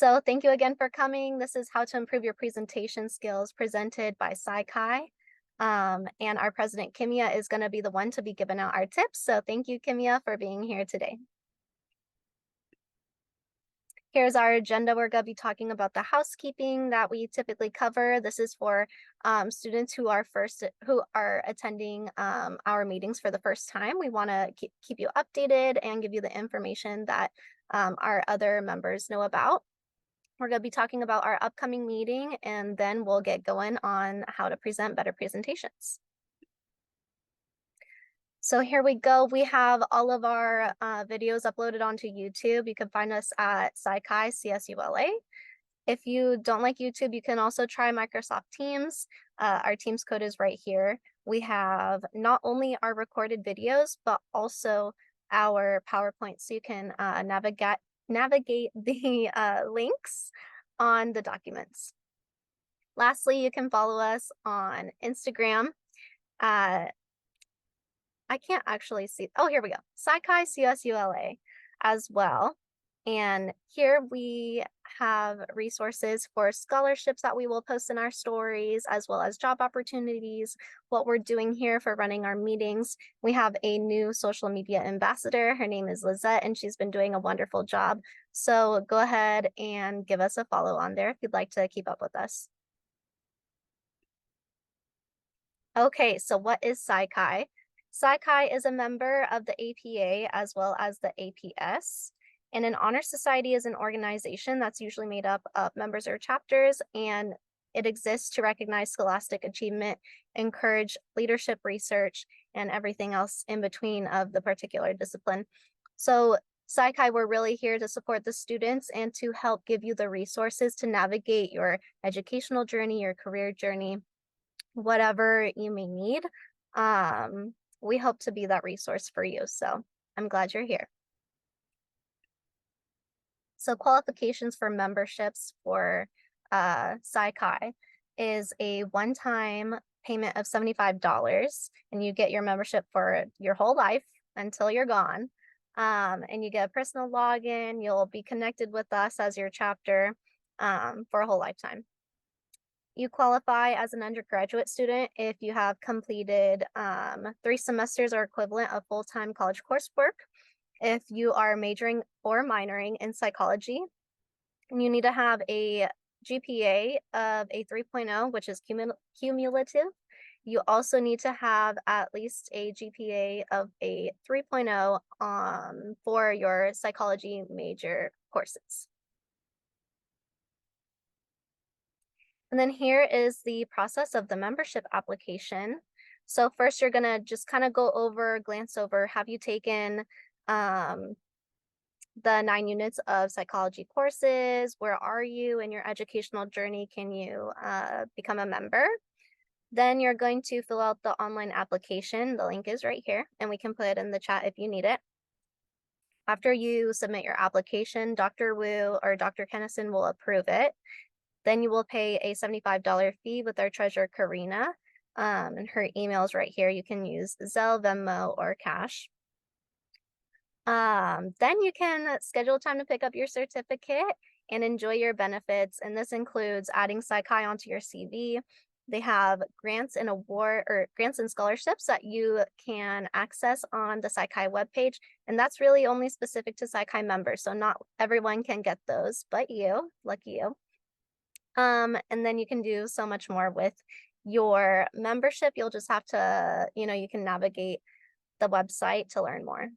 So thank you again for coming. This is How to Improve Your Presentation Skills presented by SciCai. And our president, Kimia, is going to be the one to be giving out our tips. So thank you, Kimia, for being here today. Here's our agenda. We're going to be talking about the housekeeping that we typically cover. This is for students who are attending our meetings for the first time. We want to keep you updated and give you the information that our other members know about. We're going to be talking about our upcoming meeting, and then we'll get going on how to present better presentations. So here we go. We have all of our videos uploaded onto YouTube. You can find us at SciCai CSULA. If you don't like YouTube, you can also try Microsoft Teams. Our Teams code is right here. We have not only our recorded videos, but also our PowerPoint, so you can navigate the links on the documents. Lastly, you can follow us on Instagram. I can't actually see. Oh, here we go. SciCai CSULA as well. And here we have resources for scholarships that we will post in our stories, as well as job opportunities, what we're doing here for running our meetings. We have a new social media ambassador. Her name is Lizette, and she's been doing a wonderful job. So go ahead and give us a follow on there if you'd like to keep up with us. Okay, so what is SciCai? SciCai is a member of the APA as well as the APS. And an honor society is an organization that's usually made up of members or chapters, and it exists to recognize scholastic achievement, encourage leadership research, and everything else in between of the particular discipline. So SciCai, we're really here to support the students and to help give you the resources to navigate your educational journey, your career journey, whatever you may need. We hope to be that resource for you. So I'm glad you're here. So qualifications for memberships for SciCai is a one-time payment of $75, and you get your membership for your whole life until you're gone. And you get a personal login. You'll be connected with us as your chapter for a whole lifetime. You qualify as an undergraduate student if you have completed 3 semesters or equivalent of full-time college coursework. If you are majoring or minoring in psychology, you need to have a GPA of a 3.0, which is cumulative. You also need to have at least a GPA of a 3.0 for your psychology major courses. And then here is the process of the membership application. So first you're gonna just kind of glance over, have you taken the 9 units of psychology courses? Where are you in your educational journey? Can you become a member? Then you're going to fill out the online application. The link is right here, and we can put it in the chat if you need it. After you submit your application, Dr. Wu or Dr. Kennison will approve it. Then you will pay a $75 fee with our treasurer, Karina, and her email is right here. You can use Zelle, Venmo, or cash. Then you can schedule time to pick up your certificate and enjoy your benefits. And this includes adding SciCai onto your CV. They have grants and scholarships that you can access on the SciCai webpage. And that's really only specific to SciCai members. So not everyone can get those, but you, lucky you. And then you can do so much more with your membership. You'll just have to, you can navigate the website to learn more.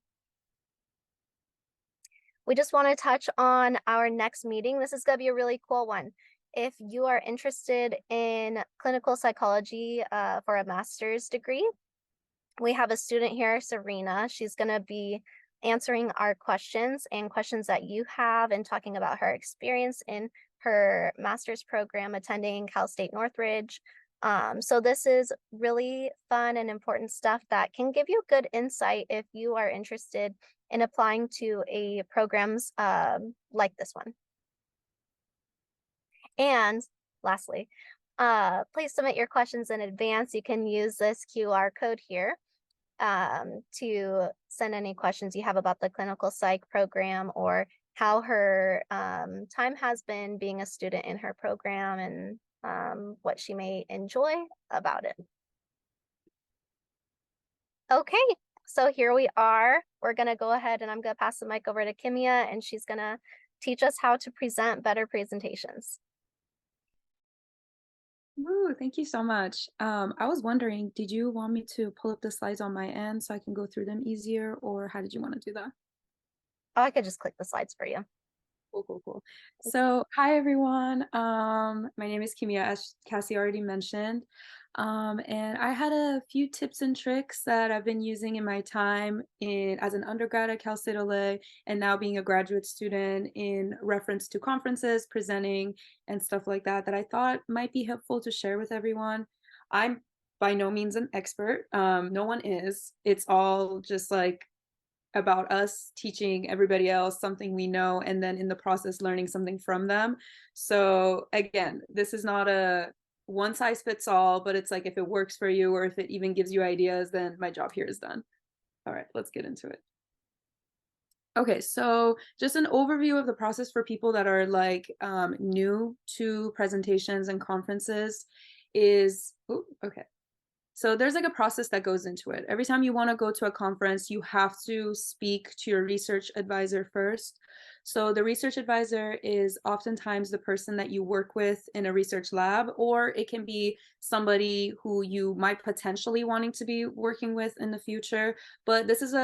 We just want to touch on our next meeting. This is going to be a really cool one. If you are interested in clinical psychology for a master's degree, we have a student here, Serena. She's going to be answering our questions and questions that you have and talking about her experience in her master's program attending Cal State Northridge. So this is really fun and important stuff that can give you good insight if you are interested in applying to a programs like this one. And lastly, please submit your questions in advance. You can use this QR code here to send any questions you have about the clinical psych program or how her time has been being a student in her program and what she may enjoy about it. Okay, so here we are. We're gonna go ahead and I'm gonna pass the mic over to Kimia and she's gonna teach us how to present better presentations. Ooh, thank you so much. I was wondering, did you want me to pull up the slides on my end so I can go through them easier, or how did you want to do that? Oh, I could just click the slides for you. Cool, cool, cool. So, hi everyone. My name is Kimia, as Cassie already mentioned. And I had a few tips and tricks that I've been using in my time as an undergrad at Cal State LA, and now being a graduate student in reference to conferences, presenting, and stuff like that, that I thought might be helpful to share with everyone. I'm by no means an expert. No one is. It's all just like about us teaching everybody else something we know, and then in the process learning something from them. So again, this is not a one size fits all, but it's like if it works for you or if it even gives you ideas, then my job here is done. All right, let's get into it. Okay, so just an overview of the process for people that are like new to presentations and conferences is, okay. So there's like a process that goes into it. Every time you want to go to a conference, you have to speak to your research advisor first. So the research advisor is oftentimes the person that you work with in a research lab, or it can be somebody who you might potentially wanting to be working with in the future. But this is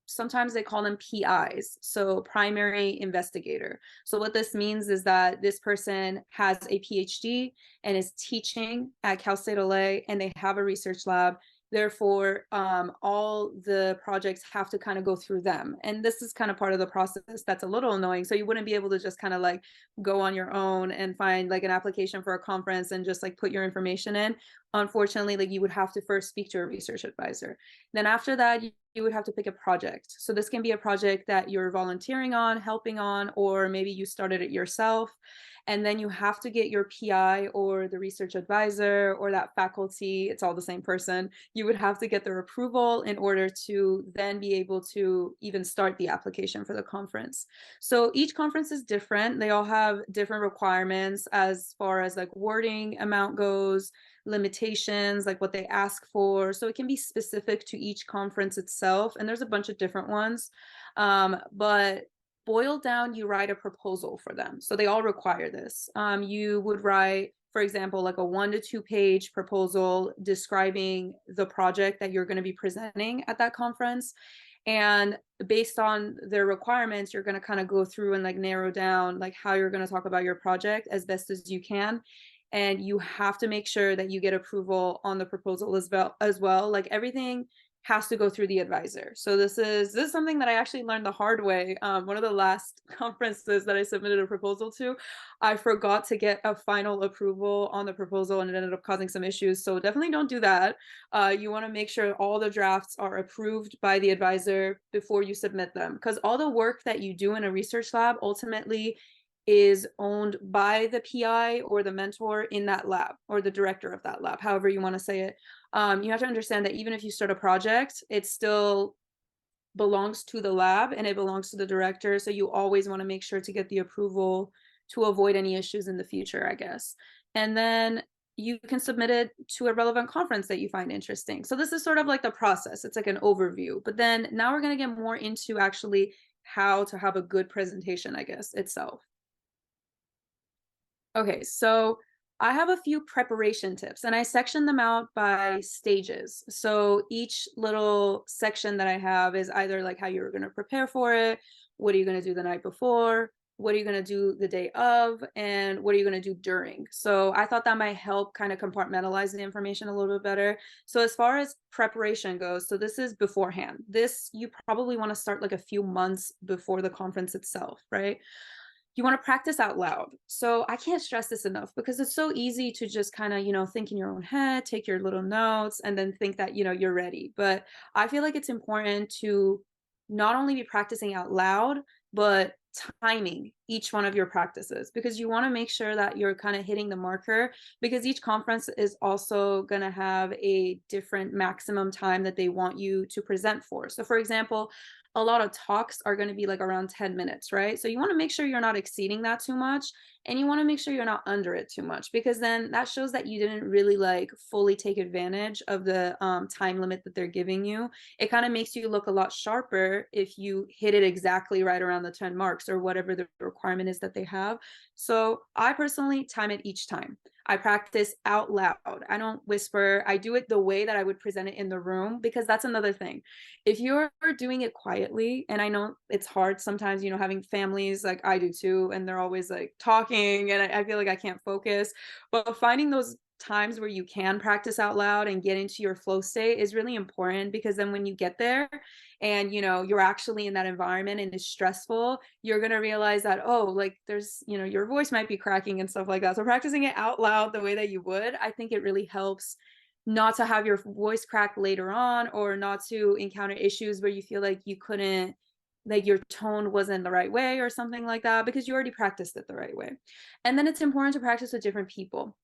sometimes they call them PIs, so primary investigator. So what this means is that this person has a PhD and is teaching at Cal State LA, and they have a research lab. Therefore, all the projects have to kind of go through them. And this is kind of part of the process that's a little annoying. So you wouldn't be able to just kind of like go on your own and find like an application for a conference and just like put your information in. Unfortunately, like you would have to first speak to a research advisor. Then after that, you would have to pick a project. So this can be a project that you're volunteering on, helping on, or maybe you started it yourself. And then you have to get your PI or the research advisor or that faculty, it's all the same person. You would have to get their approval in order to then be able to even start the application for the conference. So each conference is different. They all have different requirements as far as like wording amount goes, limitations, like what they ask for. So it can be specific to each conference itself. And there's a bunch of different ones. But boiled down, you write a proposal for them. So they all require this. You would write, for example, like a 1 to 2 page proposal describing the project that you're going to be presenting at that conference. And based on their requirements, you're going to kind of go through and like narrow down like how you're going to talk about your project as best as you can. And you have to make sure that you get approval on the proposal as well. Like everything has to go through the advisor. So this is something that I actually learned the hard way. One of the last conferences that I submitted a proposal to, I forgot to get a final approval on the proposal, and it ended up causing some issues. So definitely don't do that. You want to make sure all the drafts are approved by the advisor before you submit them, because all the work that you do in a research lab ultimately is owned by the PI or the mentor in that lab, or the director of that lab, however you want to say it. You have to understand that even if you start a project, it still belongs to the lab and it belongs to the director. So you always want to make sure to get the approval to avoid any issues in the future, I guess. And then you can submit it to a relevant conference that you find interesting. So this is sort of like the process. It's like an overview. But then now we're going to get more into actually how to have a good presentation, I guess, itself. Okay, so I have a few preparation tips and I section them out by stages. So each little section that I have is either like how you're going to prepare for it, what are you going to do the night before, what are you going to do the day of, and what are you going to do during. So I thought that might help kind of compartmentalize the information a little bit better. So as far as preparation goes, so this is beforehand. This you probably want to start like a few months before the conference itself, right? You want to practice out loud. So I can't stress this enough because it's so easy to just kind of, think in your own head, take your little notes, and then think that, you're ready. But I feel like it's important to not only be practicing out loud, but timing each one of your practices, because you want to make sure that you're kind of hitting the marker, because each conference is also going to have a different maximum time that they want you to present for. So for example, a lot of talks are going to be like around 10 minutes, right? So you want to make sure you're not exceeding that too much, and you want to make sure you're not under it too much, because then that shows that you didn't really like fully take advantage of the time limit that they're giving you. It kind of makes you look a lot sharper if you hit it exactly right around the 10 marks or whatever the requirement is that they have. So I personally time it each time. I practice out loud. I don't whisper. I do it the way that I would present it in the room, because that's another thing. If you're doing it quietly, and I know it's hard sometimes, having families like I do too, and they're always like talking, and I feel like I can't focus. But finding those times where you can practice out loud and get into your flow state is really important, because then when you get there and you're actually in that environment and it's stressful, you're going to realize that, oh, like there's your voice might be cracking and stuff like that. So practicing it out loud the way that you would, I think it really helps not to have your voice crack later on, or not to encounter issues where you feel like you couldn't, like your tone wasn't the right way or something like that, because you already practiced it the right way. And then it's important to practice with different people.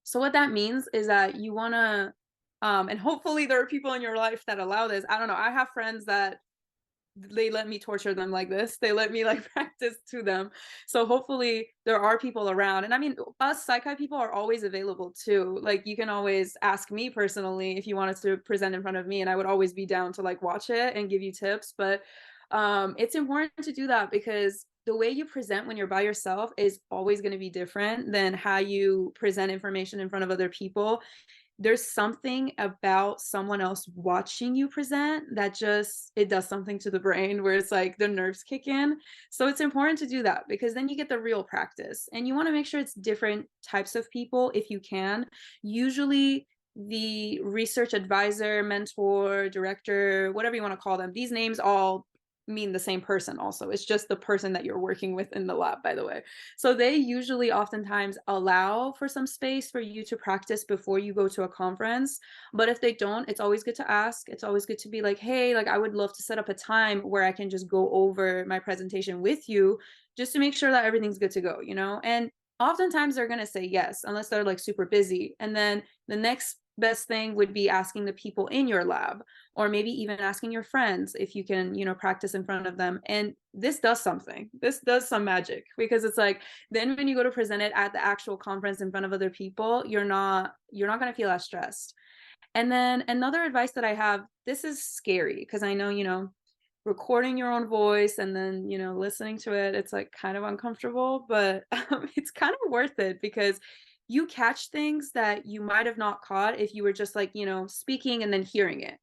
So what that means is that you want to and hopefully there are people in your life that allow this. I don't know. I have friends that they let me torture them like this. They let me like practice to them. So hopefully there are people around. And I mean, us Psychi people are always available too. Like you can always ask me personally if you wanted to present in front of me, and I would always be down to like watch it and give you tips. But it's important to do that, because the way you present when you're by yourself is always going to be different than how you present information in front of other people. There's something about someone else watching you present that just it does something to the brain, where it's like the nerves kick in. So it's important to do that, because then you get the real practice, and you want to make sure it's different types of people if you can. Usually the research advisor, mentor, director, whatever you want to call them, these names all mean the same person. Also, it's just the person that you're working with in the lab, by the way. So they usually oftentimes allow for some space for you to practice before you go to a conference. But if they don't, it's always good to ask. It's always good to be like, hey, like I would love to set up a time where I can just go over my presentation with you, just to make sure that everything's good to go. And oftentimes they're going to say yes, unless they're like super busy. And then the next best thing would be asking the people in your lab, or maybe even asking your friends if you can practice in front of them. And this does something. This does some magic, because it's like then when you go to present it at the actual conference in front of other people, you're not going to feel as stressed. And then another advice that I have, this is scary, because I know recording your own voice and then listening to it, it's like kind of uncomfortable, but it's kind of worth it, because you catch things that you might have not caught if you were just like speaking and then hearing it.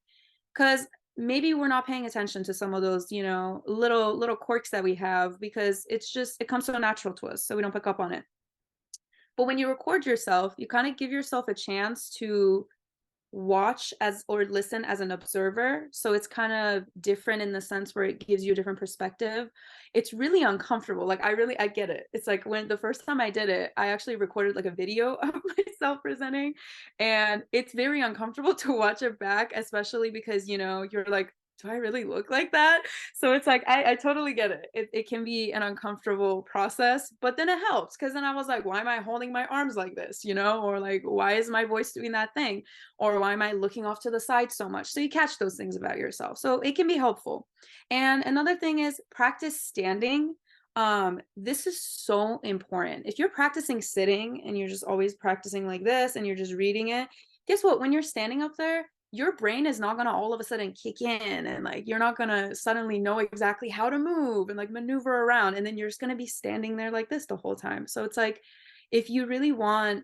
Because maybe we're not paying attention to some of those little quirks that we have, because it comes so natural to us, so we don't pick up on it. But when you record yourself, you kind of give yourself a chance to watch as or listen as an observer. So it's kind of different in the sense where it gives you a different perspective. It's really uncomfortable. Like I get it. It's like when the first time I did it, I actually recorded like a video of myself presenting, and it's very uncomfortable to watch it back, especially because you're like, do I really look like that? So it's like I totally get it. It can be an uncomfortable process, but then it helps, because then I was like, why am I holding my arms like this? Or like, why is my voice doing that thing? Or why am I looking off to the side so much? So you catch those things about yourself. So it can be helpful. And another thing is practice standing. This is so important. If you're practicing sitting and you're just always practicing like this and you're just reading it, guess what? When you're standing up there, your brain is not going to all of a sudden kick in, and like you're not going to suddenly know exactly how to move and like maneuver around, and then you're just going to be standing there like this the whole time. So it's like if you really want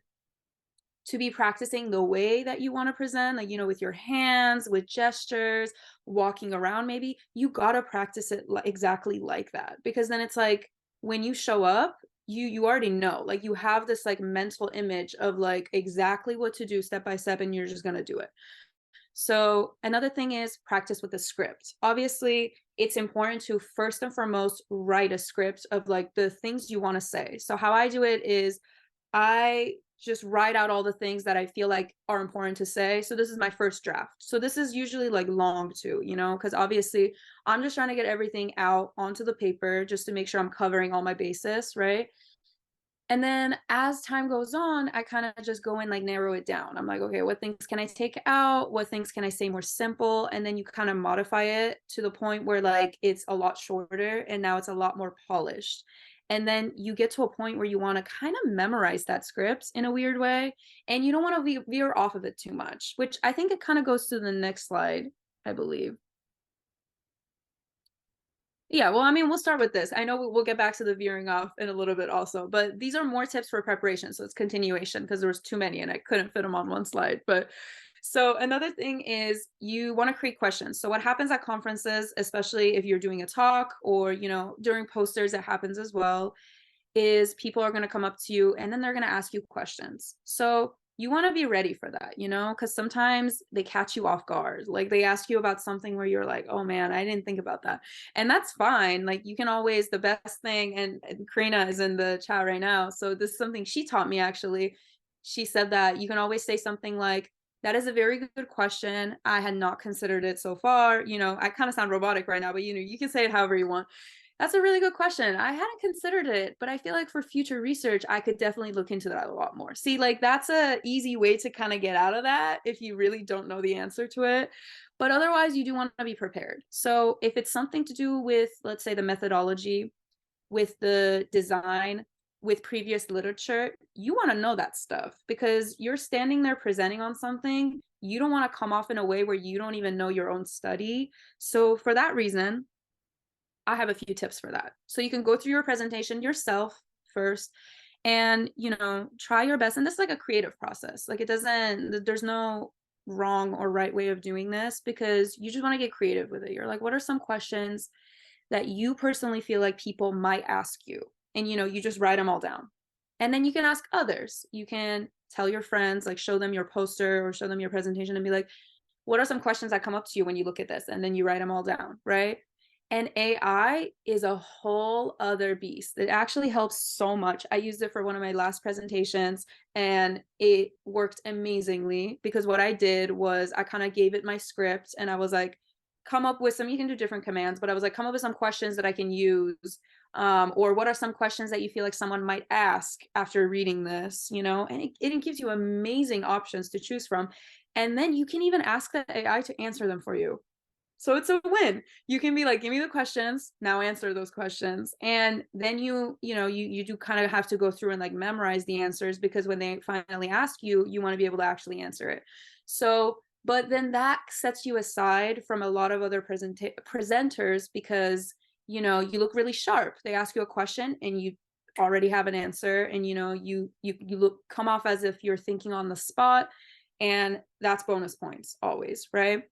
to be practicing the way that you want to present, like with your hands, with gestures, walking around, maybe you got to practice it exactly like that, because then it's like when you show up, you already know, like you have this like mental image of like exactly what to do step by step, and you're just going to do it. So another thing is practice with a script. Obviously, it's important to first and foremost write a script of like the things you want to say. So how I do it is I just write out all the things that I feel like are important to say. So this is my first draft. So this is usually like long too, because obviously I'm just trying to get everything out onto the paper just to make sure I'm covering all my bases, right? And then as time goes on, I kind of just go and like narrow it down. I'm like, okay, what things can I take out? What things can I say more simple? And then you kind of modify it to the point where like it's a lot shorter and now it's a lot more polished. And then you get to a point where you want to kind of memorize that script in a weird way. And you don't want to veer off of it too much, which I think it kind of goes to the next slide, I believe. Yeah, well, I mean, we'll start with this. I know we'll get back to the veering off in a little bit also, but these are more tips for preparation. So it's continuation because there was too many and I couldn't fit them on one slide. But so another thing is you want to create questions. So what happens at conferences, especially if you're doing a talk or, during posters, it happens as well, is people are going to come up to you and then they're going to ask you questions. So you want to be ready for that, because sometimes they catch you off guard. Like they ask you about something where you're like, oh man, I didn't think about that. And that's fine. Like you can always, the best thing, and Karina is in the chat right now. So this is something she taught me actually. She said that you can always say something like, that is a very good question. I had not considered it so far. I kind of sound robotic right now, but you can say it however you want. That's a really good question. I hadn't considered it, but I feel like for future research, I could definitely look into that a lot more. See, like that's a easy way to kind of get out of that if you really don't know the answer to it. But otherwise, you do want to be prepared. So if it's something to do with, let's say, the methodology, with the design, with previous literature, you want to know that stuff because you're standing there presenting on something. You don't want to come off in a way where you don't even know your own study. So for that reason, I have a few tips for that. So you can go through your presentation yourself first and, try your best. And this is like a creative process. Like there's no wrong or right way of doing this because you just want to get creative with it. You're like, what are some questions that you personally feel like people might ask you? And, you just write them all down. And then you can ask others. You can tell your friends, like show them your poster or show them your presentation and be like, what are some questions that come up to you when you look at this? And then you write them all down, right? And AI is a whole other beast. It actually helps so much. I used it for one of my last presentations and it worked amazingly because what I did was I kind of gave it my script and I was like, come up with some, you can do different commands, but I was like, come up with some questions that I can use. Or what are some questions that you feel like someone might ask after reading this, and it gives you amazing options to choose from. And then you can even ask the AI to answer them for you. So it's a win. You can be like, give me the questions, now answer those questions. And then you do kind of have to go through and like memorize the answers because when they finally ask you, you want to be able to actually answer it. So, but then that sets you aside from a lot of other presenters because, you look really sharp. They ask you a question and you already have an answer and, you look come off as if you're thinking on the spot. And that's bonus points always, right?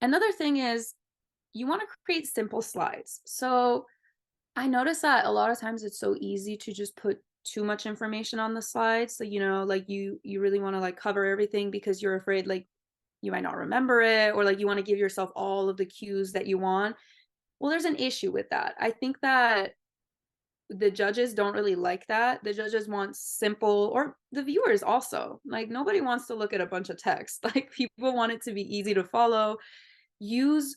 Another thing is you want to create simple slides. So I notice that a lot of times it's so easy to just put too much information on the slides. So, like you really want to like cover everything because you're afraid like you might not remember it or like you want to give yourself all of the cues that you want. Well, there's an issue with that. I think that the judges don't really like that. The judges want simple, or the viewers also. Like nobody wants to look at a bunch of text. Like people want it to be easy to follow. Use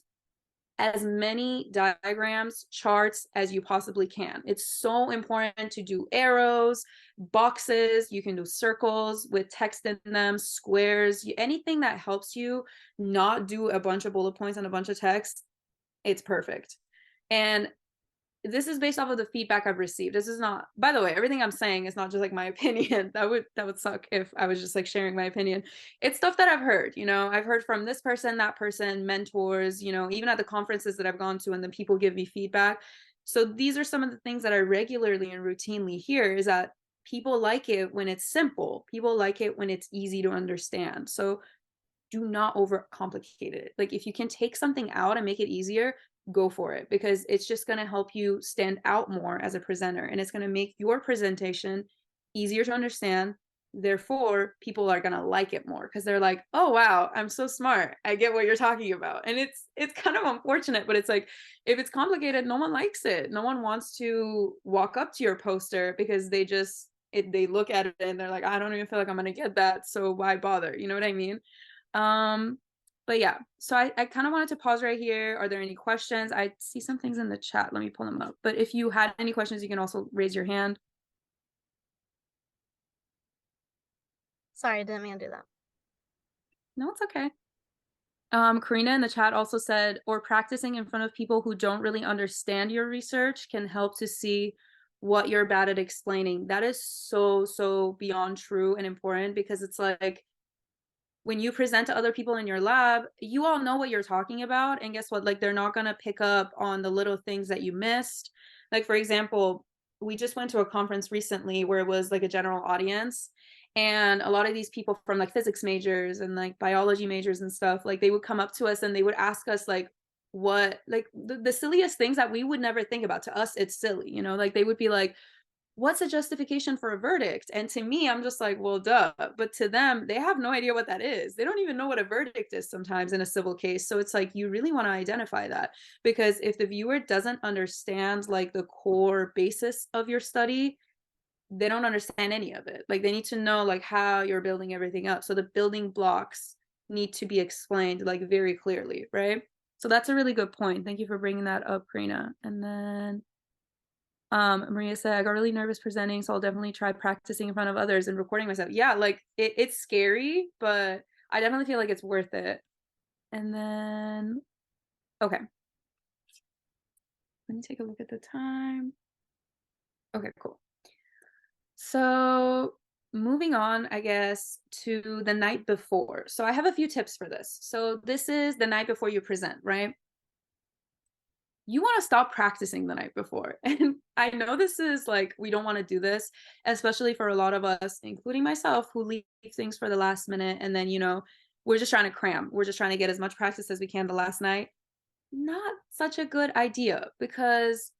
as many diagrams, charts as you possibly can. It's so important to do arrows, boxes, you can do circles with text in them, squares, anything that helps you not do a bunch of bullet points and a bunch of text, it's perfect. And this is based off of the feedback I've received. This is not, by the way, everything I'm saying is not just like my opinion. That would suck if I was just like sharing my opinion. It's stuff that I've heard, I've heard from this person, that person, mentors, even at the conferences that I've gone to and then people give me feedback. So these are some of the things that I regularly and routinely hear is that people like it when it's simple. People like it when it's easy to understand. So do not overcomplicate it. Like if you can take something out and make it easier, go for it because it's just going to help you stand out more as a presenter and it's going to make your presentation easier to understand. Therefore, people are going to like it more because they're like, "Oh wow, I'm so smart. I get what you're talking about." And it's kind of unfortunate, but it's like if it's complicated, no one likes it. No one wants to walk up to your poster because they look at it and they're like, "I don't even feel like I'm going to get that, so why bother?" You know what I mean? Um, but yeah, so I kind of wanted to pause right here. Are there any questions? I see some things in the chat. Let me pull them up. But if you had any questions, you can also raise your hand. Sorry, I didn't mean to do that. No, it's okay. Karina in the chat also said, or practicing in front of people who don't really understand your research can help to see what you're bad at explaining. That is so, so beyond true and important, because it's like when you present to other people in your lab, you all know what you're talking about. And guess what? Like, they're not going to pick up on the little things that you missed. Like, for example, we just went to a conference recently where it was like a general audience. And a lot of these people from like physics majors and like biology majors and stuff, like they would come up to us and they would ask us, like, what, like the silliest things that we would never think about. To us, it's silly, you know, like they would be like, what's a justification for a verdict? And to me, I'm just like, well, duh. But to them, they have no idea what that is. They don't even know what a verdict is sometimes in a civil case. So it's like, you really want to identify that, because if the viewer doesn't understand like the core basis of your study, they don't understand any of it. Like, they need to know like how you're building everything up. So the building blocks need to be explained like very clearly, right? So that's a really good point. Thank you for bringing that up, Karina. And then Maria said, I got really nervous presenting, so I'll definitely try practicing in front of others and recording myself. Yeah, like it's scary, but I definitely feel like it's worth it. And then, okay, let me take a look at the time. Okay, cool. So moving on, I guess, to the night before. So I have a few tips for this. So this is the night before you present, right? You want to stop practicing the night before. And I know this is like, we don't want to do this, especially for a lot of us, including myself, who leave things for the last minute. And then, you know, we're just trying to cram. We're just trying to get as much practice as we can the last night. Not such a good idea, because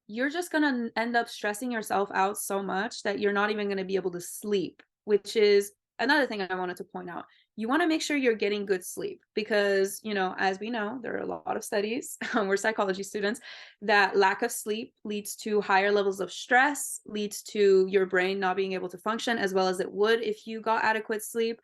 you're just going to end up stressing yourself out so much that you're not even going to be able to sleep, which is another thing I wanted to point out. You want to make sure you're getting good sleep, because, you know, as we know, there are a lot of studies, we're psychology students, that lack of sleep leads to higher levels of stress, leads to your brain not being able to function as well as it would if you got adequate sleep.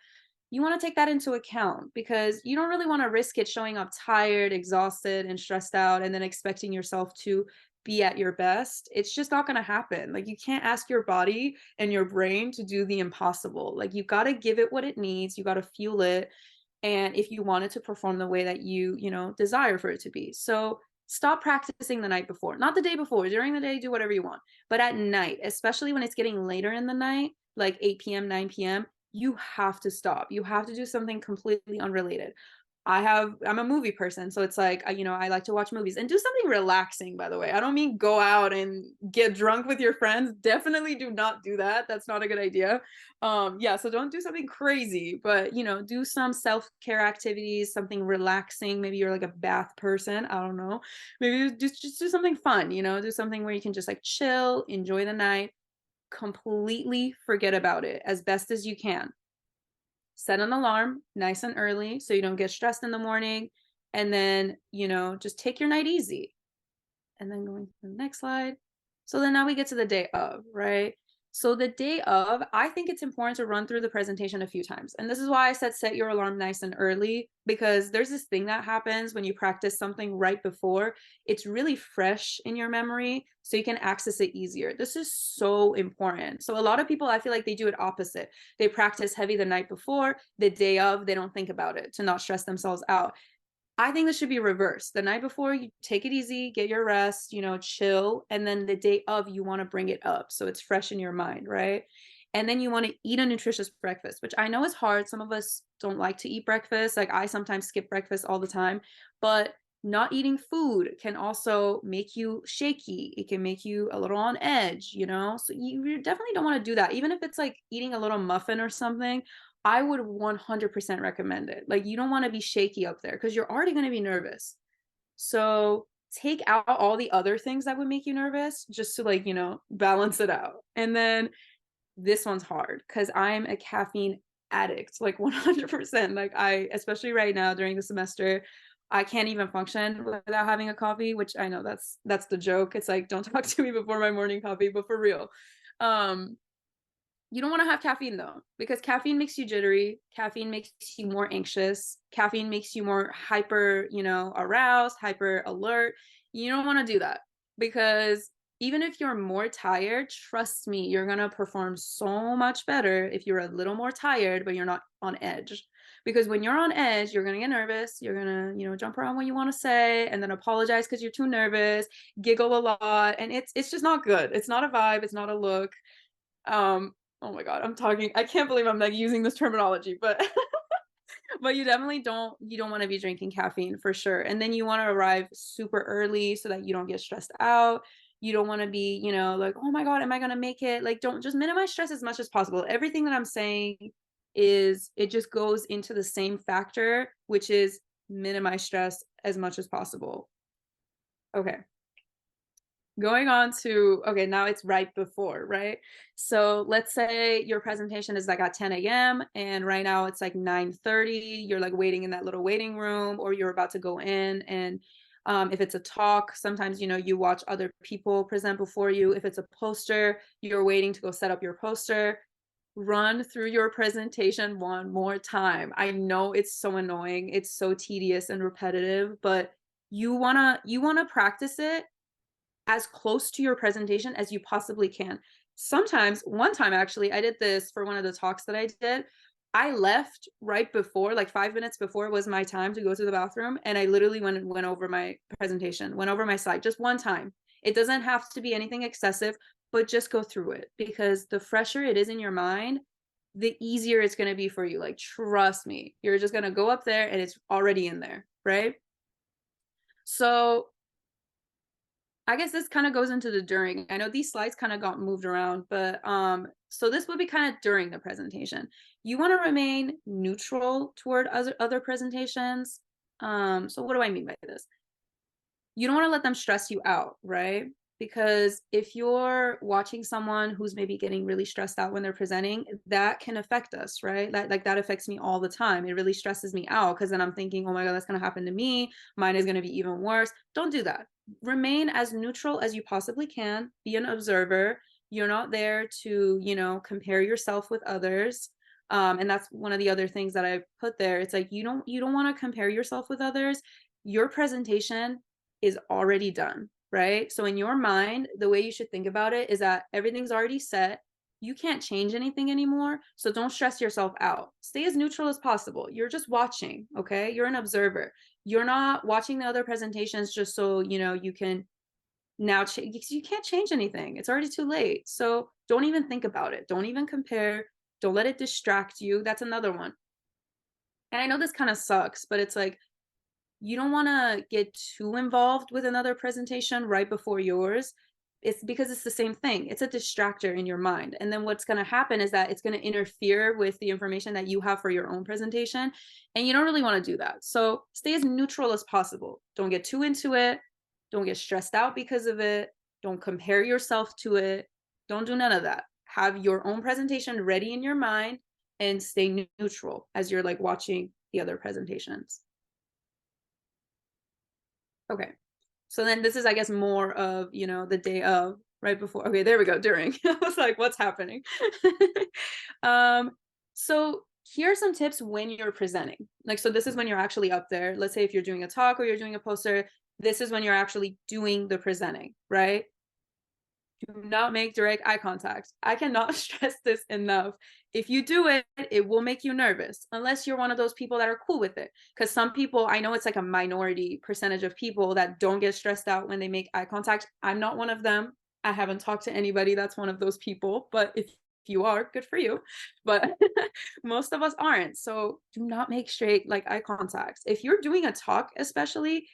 You want to take that into account, because you don't really want to risk it showing up tired, exhausted, and stressed out, and then expecting yourself to be at your best. It's just not going to happen. Like, you can't ask your body and your brain to do the impossible. Like, you got to give it what it needs. You got to fuel it. And if you want it to perform the way that you know, desire for it to be. So stop practicing the night before, not the day before. During the day, do whatever you want. But at night, especially when it's getting later in the night, like 8 p.m., 9 p.m., you have to stop. You have to do something completely unrelated. I'm a movie person, so it's like, you know, I like to watch movies and do something relaxing, by the way. I don't mean go out and get drunk with your friends. Definitely do not do that. That's not a good idea. Yeah, so don't do something crazy, but, you know, do some self-care activities, something relaxing. Maybe you're like a bath person, I don't know. Maybe just do something fun, you know, do something where you can just like chill, enjoy the night, completely forget about it as best as you can. Set an alarm nice and early so you don't get stressed in the morning. And then, you know, just take your night easy. And then going to the next slide. So then now we get to the day of, right? So the day of, I think it's important to run through the presentation a few times. And this is why I said set your alarm nice and early, because there's this thing that happens when you practice something right before. It's really fresh in your memory, so you can access it easier. This is so important. So a lot of people, I feel like they do it opposite. They practice heavy the night before, the day of, they don't think about it to not stress themselves out. I think this should be reversed. The night before, you take it easy, get your rest, you know, chill. And then the day of, you want to bring it up so it's fresh in your mind, right? And then you want to eat a nutritious breakfast, which I know is hard. Some of us don't like to eat breakfast. Like, I sometimes skip breakfast all the time, but not eating food can also make you shaky. It can make you a little on edge, you know? So you definitely don't want to do that. Even if it's like eating a little muffin or something, I would 100% recommend it. Like, you don't want to be shaky up there because you're already going to be nervous. So take out all the other things that would make you nervous just to, like, you know, balance it out. And then this one's hard because I'm a caffeine addict, like 100%. Like, especially right now during the semester, I can't even function without having a coffee, which I know that's the joke. It's like, don't talk to me before my morning coffee, but for real. Um, you don't want to have caffeine though, because caffeine makes you jittery. Caffeine makes you more anxious. Caffeine makes you more hyper, you know, aroused, hyper alert. You don't want to do that, because even if you're more tired, trust me, you're gonna perform so much better if you're a little more tired, but you're not on edge. Because when you're on edge, you're gonna get nervous, you're gonna, jump around what you want to say, and then apologize because you're too nervous, giggle a lot, and it's just not good. It's not a vibe, it's not a look. Oh my God, I can't believe I'm like using this terminology, but but you don't want to be drinking caffeine for sure. And then you want to arrive super early so that you don't get stressed out. You don't want to be, like, oh my God, am I going to make it? Like, don't just minimize stress as much as possible. Everything that I'm saying is it just goes into the same factor, which is minimize stress as much as possible. Okay. Going on to, okay, now it's right before, right? So let's say your presentation is like at 10 a.m. and right now it's like 9:30. You're like waiting in that little waiting room, or you're about to go in. And if it's a talk, sometimes, you watch other people present before you. If it's a poster, you're waiting to go set up your poster. Run through your presentation one more time. I know it's so annoying. It's so tedious and repetitive, but you wanna practice it as close to your presentation as you possibly can. Sometimes, one time actually, I did this for one of the talks that I did. I left right before, like 5 minutes before it was my time to go to the bathroom, and I literally went over my presentation, went over my slide just one time. It doesn't have to be anything excessive, but just go through it, because the fresher it is in your mind, the easier it's going to be for you. Like, trust me, you're just going to go up there and it's already in there, right? So I guess this kind of goes into the during. I know these slides kind of got moved around, but so this would be kind of during the presentation. You want to remain neutral toward other presentations. So what do I mean by this? You don't want to let them stress you out, right? Because if you're watching someone who's maybe getting really stressed out when they're presenting, that can affect us, right? That affects me all the time. It really stresses me out because then I'm thinking, oh my God, that's going to happen to me. Mine is going to be even worse. Don't do that. Remain as neutral as you possibly can. Be an observer. You're not there to, compare yourself with others. And that's one of the other things that I put there. It's like you don't want to compare yourself with others. Your presentation is already done, right? So in your mind, the way you should think about it is that everything's already set. You can't change anything anymore. So don't stress yourself out. Stay as neutral as possible. You're just watching, okay? You're an observer. You're not watching the other presentations just so, you can now you can't change anything. It's already too late. So don't even think about it. Don't even compare. Don't let it distract you. That's another one. And I know this kind of sucks, but it's like you don't want to get too involved with another presentation right before yours. It's because it's the same thing. It's a distractor in your mind. And then what's going to happen is that it's going to interfere with the information that you have for your own presentation. And you don't really want to do that. So stay as neutral as possible. Don't get too into it. Don't get stressed out because of it. Don't compare yourself to it. Don't do none of that. Have your own presentation ready in your mind and stay neutral as you're like watching the other presentations. Okay. So then this is, I guess, more of, the day of, right before. Okay, there we go, during. I was like, what's happening? um, so here are some tips when you're presenting. Like, so this is when you're actually up there. Let's say if you're doing a talk or you're doing a poster, this is when you're actually doing the presenting, right? Do not make direct eye contact. I cannot stress this enough. If you do it, it will make you nervous, unless you're one of those people that are cool with it. Because some people, I know it's like a minority percentage of people that don't get stressed out when they make eye contact. I'm not one of them. I haven't talked to anybody that's one of those people, but if you are, good for you. But most of us aren't. So do not make straight like eye contacts. If you're doing a talk, especially,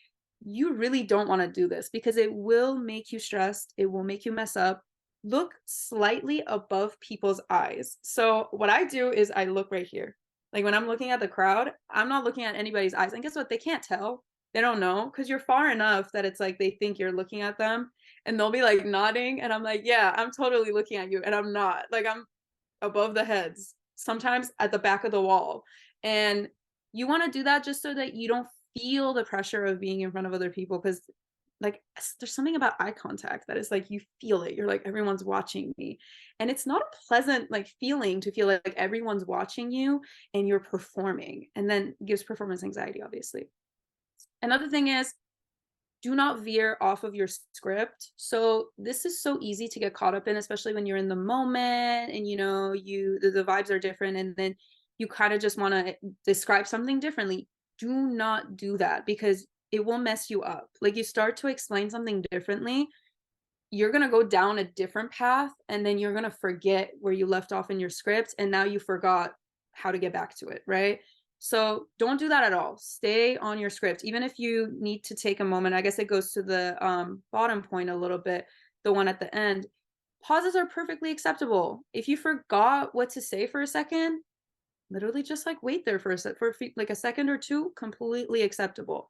you really don't want to do this because it will make you stressed. It will make you mess up. Look slightly above people's eyes. So what I do is I look right here. Like when I'm looking at the crowd, I'm not looking at anybody's eyes. And guess what? They can't tell. They don't know because you're far enough that it's like they think you're looking at them and they'll be like nodding. And I'm like, yeah, I'm totally looking at you. And I'm not. Like I'm above the heads, sometimes at the back of the wall. And you want to do that just so that you don't feel the pressure of being in front of other people, because like there's something about eye contact that is like you feel it. You're like, everyone's watching me. And it's not a pleasant like feeling to feel like everyone's watching you and you're performing, and then gives performance anxiety, obviously. Another thing is, do not veer off of your script. So this is so easy to get caught up in, especially when you're in the moment and the vibes are different, and then you kind of just want to describe something differently. Do not do that, because it will mess you up. Like, you start to explain something differently, you're going to go down a different path, and then you're going to forget where you left off in your script, and now you forgot how to get back to it, right? So don't do that at all. Stay on your script. Even if you need to take a moment, I guess it goes to the bottom point a little bit, the one at the end. Pauses are perfectly acceptable. If you forgot what to say for a second, literally just like wait there for like a second or two, completely acceptable.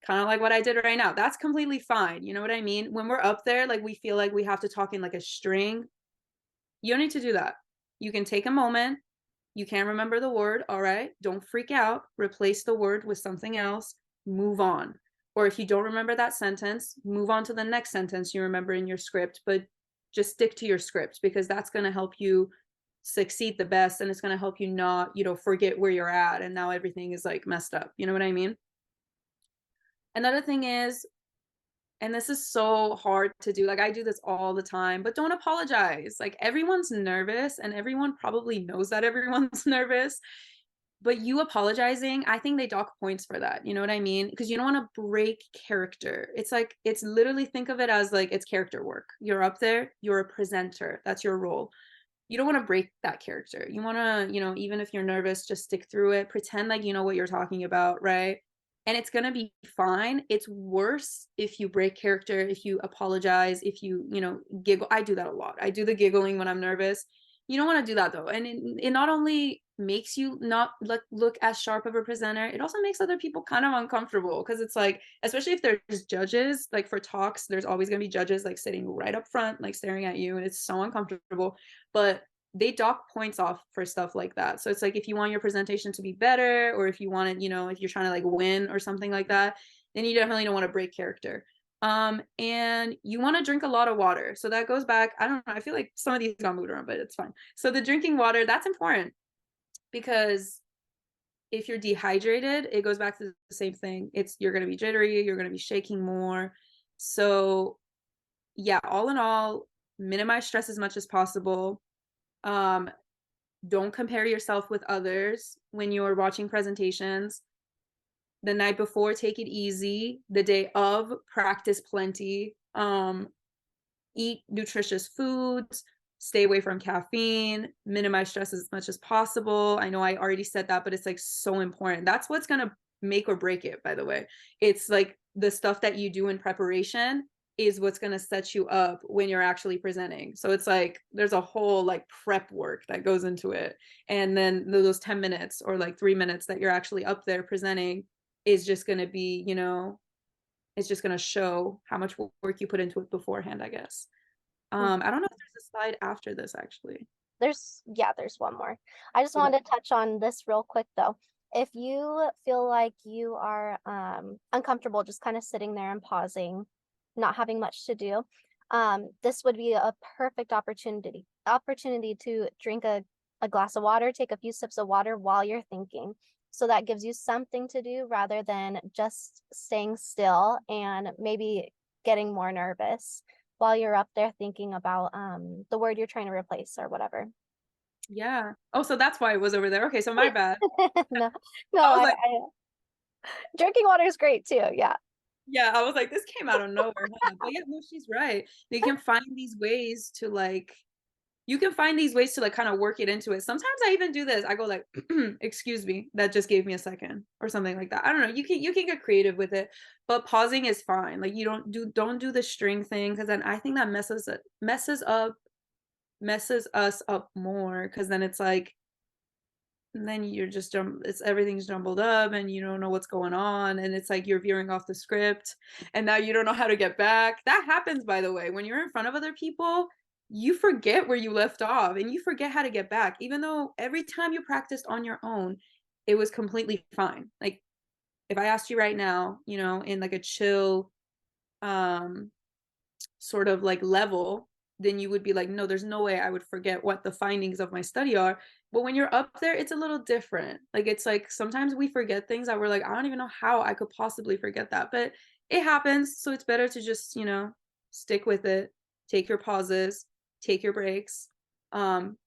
Kind of like what I did right now. That's completely fine. You know what I mean? When we're up there, like, we feel like we have to talk in like a string. You don't need to do that. You can take a moment. You can't remember the word. All right. Don't freak out. Replace the word with something else. Move on. Or if you don't remember that sentence, move on to the next sentence you remember in your script, but just stick to your script, because that's going to help you succeed the best. And it's going to help you not, forget where you're at. And now everything is like messed up. You know what I mean? Another thing is, and this is so hard to do, like, I do this all the time, but don't apologize. Like, everyone's nervous, and everyone probably knows that everyone's nervous, but you apologizing, I think they dock points for that. You know what I mean? Because you don't want to break character. It's like, it's literally, think of it as like it's character work. You're up there, you're a presenter, that's your role. You don't want to break that character. You want to, even if you're nervous, just stick through it, pretend like you know what you're talking about, right? And it's going to be fine. It's worse if you break character, if you apologize, if you, giggle. I do that a lot. I do the giggling when I'm nervous. You don't want to do that though. And it not only makes you not look as sharp of a presenter, it also makes other people kind of uncomfortable, because it's like, especially if there's judges, like for talks, there's always going to be judges like sitting right up front, like staring at you, and it's so uncomfortable. But they dock points off for stuff like that. So it's like, if you want your presentation to be better, or if you want it, if you're trying to like win or something like that, then you definitely don't want to break character. And you want to drink a lot of water. So that goes back, I don't know, I feel like some of these got moved around, but it's fine. So the drinking water, that's important, because if you're dehydrated, it goes back to the same thing. You're going to be jittery, you're going to be shaking more. So yeah, all in all, minimize stress as much as possible. Don't compare yourself with others when you're watching presentations. The night before, take it easy. The day of, practice plenty. Eat nutritious foods, stay away from caffeine, minimize stress as much as possible. I know I already said that, but it's like so important. That's what's going to make or break it, by the way. It's like the stuff that you do in preparation is what's going to set you up when you're actually presenting. So it's like there's a whole like prep work that goes into it. And then those 10 minutes or like 3 minutes that you're actually up there presenting is just going to be, it's just going to show how much work you put into it beforehand, I guess. I don't know if there's a slide after this, actually. There's one more. I just Okay. wanted to touch on this real quick though. If you feel like you are uncomfortable just kind of sitting there and pausing, not having much to do, this would be a perfect opportunity to drink a glass of water, take a few sips of water while you're thinking. So that gives you something to do rather than just staying still and maybe getting more nervous while you're up there thinking about the word you're trying to replace or whatever. Yeah. Oh, so that's why it was over there. Okay, so my bad. No, no, I was like, drinking water is great too. Yeah. yeah, I was like, this came out of nowhere, huh? But yeah, no, she's right. You can find these ways to like, kind of work it into it. Sometimes I even do this. I go like, excuse me, that just gave me a second or something like that. I don't know. You can get creative with it, but pausing is fine. Like, you don't do the string thing, because then I think that messes us up more, because then it's like, and then you're just everything's jumbled up, and you don't know what's going on, and it's like you're veering off the script, and now you don't know how to get back. That happens, by the way, when you're in front of other people. You forget where you left off, and you forget how to get back, even though every time you practiced on your own, it was completely fine. Like, if I asked you right now, in like a chill sort of like level, then you would be like, no, there's no way I would forget what the findings of my study are. But when you're up there, it's a little different. Like it's like sometimes we forget things that we're like, I don't even know how I could possibly forget that. But it happens. So it's better to just, stick with it, take your pauses, take your breaks.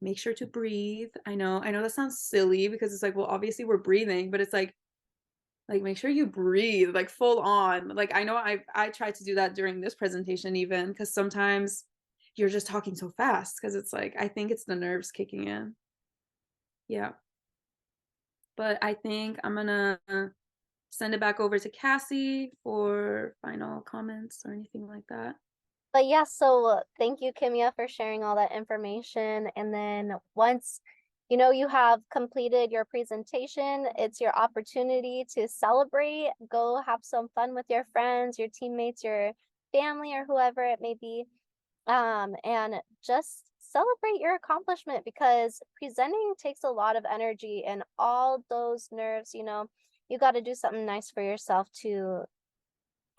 Make sure to breathe. I know that sounds silly because it's like, well, obviously we're breathing, but it's like, make sure you breathe, like, full on. Like, I know I tried to do that during this presentation even, because sometimes you're just talking so fast. Because it's like, I think it's the nerves kicking in. Yeah, but I think I'm gonna send it back over to Cassie for final comments or anything like that. But yeah, so thank you, Kimia, for sharing all that information. And then once you have completed your presentation, it's your opportunity to celebrate, go have some fun with your friends, your teammates, your family, or whoever it may be. And just celebrate your accomplishment because presenting takes a lot of energy and all those nerves, you got to do something nice for yourself to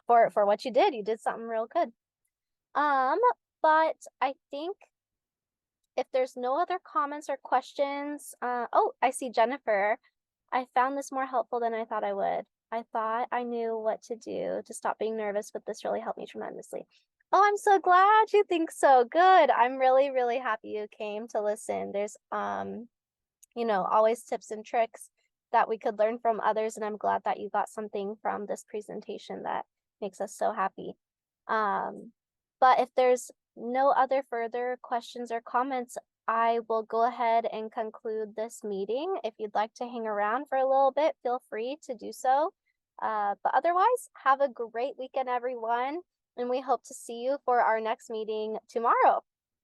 for what you did. You did something real good. Um, but I think if there's no other comments or questions, oh, I see Jennifer. I found this more helpful than I thought I would. I thought I knew what to do to stop being nervous, but this really helped me tremendously. Oh, I'm so glad you think so. Good. I'm really, really happy you came to listen. There's always tips and tricks that we could learn from others, and I'm glad that you got something from this presentation that makes us so happy. But if there's no other further questions or comments, I will go ahead and conclude this meeting. If you'd like to hang around for a little bit, feel free to do so. But otherwise, have a great weekend, everyone. And we hope to see you for our next meeting tomorrow.